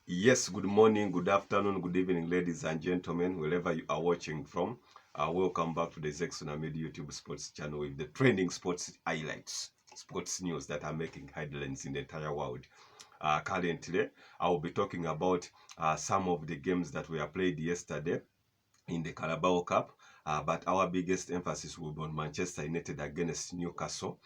Yes, good morning, good afternoon, good evening, ladies and gentlemen, wherever you are watching from. Welcome back to the Zexona Media YouTube Sports channel with the trending sports highlights, sports news that are making headlines in the entire world. Currently, I will be talking about some of the games that were played yesterday in the Carabao Cup, but our biggest emphasis will be on Manchester United against Newcastle.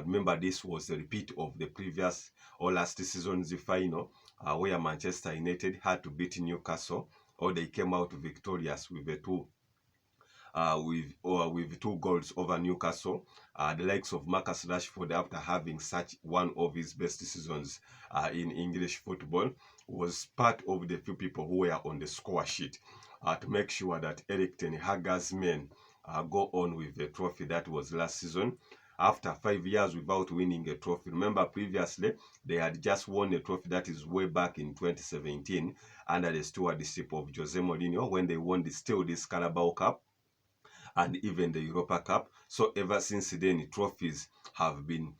Remember, this was a repeat of the previous or last season's final, where Manchester United had to beat Newcastle, or they came out victorious with a with two goals over Newcastle. The likes of Marcus Rashford, after having such one of his best seasons in English football, was part of the few people who were on the score sheet to make sure that Eric Ten Hag's men go on with the trophy that was last season. After 5 years without winning a trophy, remember previously they had just won a trophy that is way back in 2017 under the stewardship of Jose Mourinho when they won this Carabao Cup and even the Europa Cup. So ever since then, trophies have been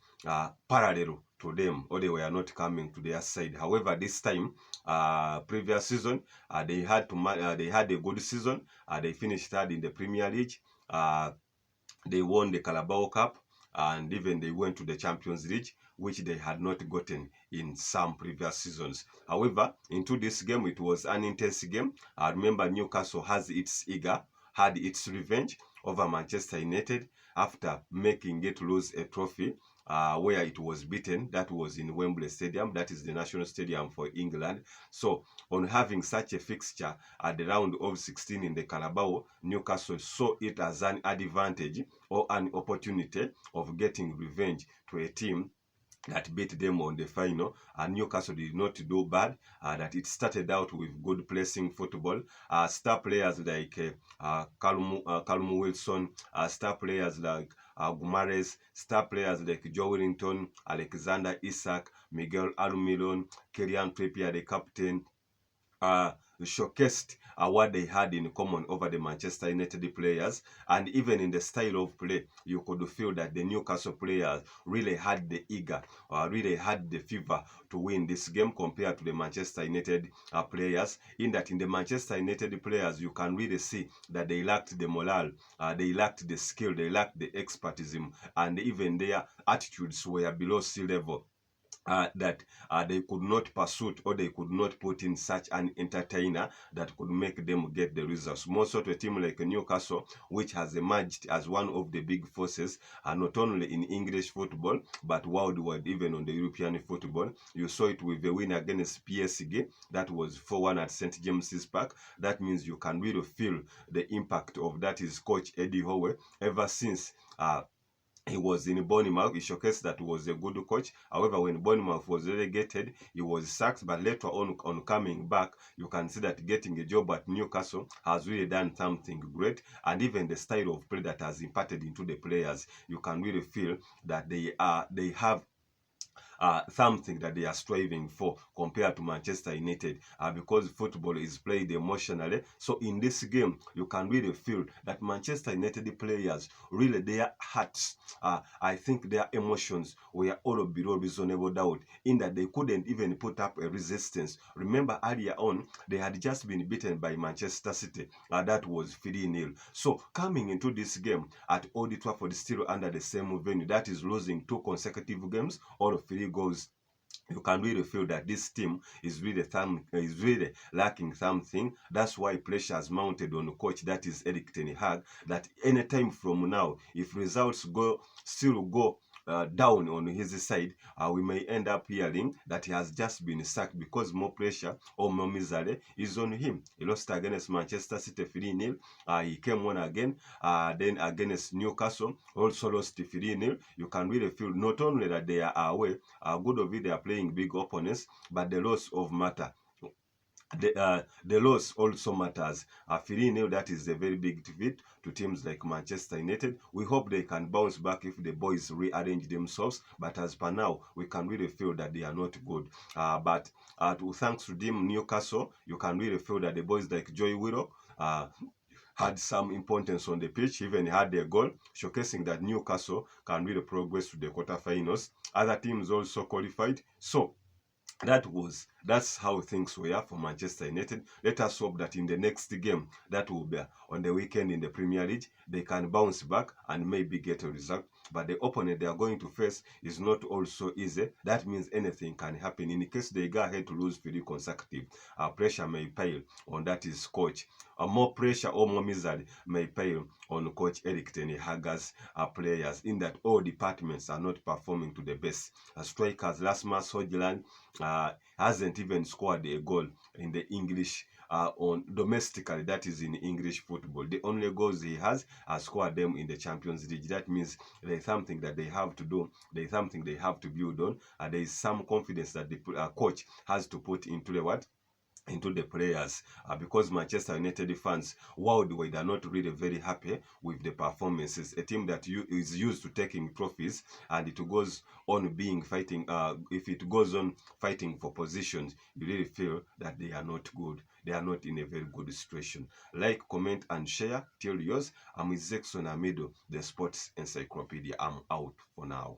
parallel to them, or they were not coming to their side. However, this time, previous season, they had a good season. They finished third in the Premier League. Uh, they won the Carabao Cup, and even they went to the Champions League, which they had not gotten in some previous seasons. However, into this game, it was an intense game. I remember Newcastle had its revenge over Manchester United after making it lose a trophy where it was beaten. That was in Wembley Stadium, that is the national stadium for England. So on having such a fixture at the round of 16 in the Carabao, Newcastle saw it as an advantage or an opportunity of getting revenge to a team that beat them on the final. And Newcastle did not do bad. That it started out with good placing football. Star players like Callum Wilson, star players like Gumares, star players like Joe Wellington, Alexander Isak, Miguel Almiron, Kylian Trippier, the captain, uh, showcased what they had in common over the Manchester United players, and even in the style of play, you could feel that the Newcastle players really had the really had the fever to win this game compared to the Manchester United players. In that, in the Manchester United players, you can really see that they lacked the morale, they lacked the skill, they lacked the expertism, and even their attitudes were below sea level. That they could not pursue or they could not put in such an entertainer that could make them get the results. More so to a team like Newcastle, which has emerged as one of the big forces, not only in English football, but worldwide, even on the European football. You saw it with the win against PSG, that was 4-1 at St. James's Park. That means you can really feel the impact of that is coach Eddie Howe ever since he was in Bournemouth. He showcased that he was a good coach. However, when Bournemouth was relegated, he was sacked. But later on coming back, you can see that getting a job at Newcastle has really done something great. And even the style of play that has imparted into the players, you can really feel that they have something that they are striving for compared to Manchester United, because football is played emotionally. So in this game, you can really feel that Manchester United players, really their hearts, I think their emotions were all below reasonable doubt, in that they couldn't even put up a resistance. Remember earlier on, they had just been beaten by Manchester City. That was 3-0. So coming into this game at Old Trafford, still under the same venue, that is losing 2 consecutive games, all of 3 goals, you can really feel that this team is really lacking something. That's why pressure has mounted on the coach, that is Eric Ten Hag, that anytime from now, if results still go down on his side, we may end up hearing that he has just been sacked because more pressure or more misery is on him. He lost against Manchester City 3-0. He came on again, then against Newcastle, also lost 3-0. You can really feel not only that they are away, good of it, they are playing big opponents, but the loss of matter. The loss also matters. 3-0, that is a very big defeat to teams like Manchester United. We hope they can bounce back if the boys rearrange themselves, but as per now, we can really feel that they are not good. But thanks to them Newcastle, you can really feel that the boys like Joy Willock had some importance on the pitch, even had their goal, showcasing that Newcastle can really progress to the quarterfinals. Other teams also qualified. So That's how things were for Manchester United. Let us hope that in the next game that will be on the weekend in the Premier League, they can bounce back and maybe get a result. But the opponent they are going to face is not also easy. That means anything can happen. In case they go ahead to lose 3 consecutive, pressure may pile on that is coach. More pressure or more misery may pile on coach Eric Ten Hag's players, in that all departments are not performing to the best. Strikers Rasmus Højlund hasn't even scored a goal in the English on domestically, that is in English football. The only goals he has scored them in the Champions League. That means there is something that they have to do. There is something they have to build on. There is some confidence that the coach has to put into the what? Into the players, because Manchester United fans worldwide are not really very happy with the performances. A team that is used to taking trophies, and it goes on being fighting, if it goes on fighting for positions, you really feel that they are not good. They are not in a very good situation. Like, comment, and share. Tell yours. I'm with Zexon Amido, the Sports Encyclopedia. I'm out for now.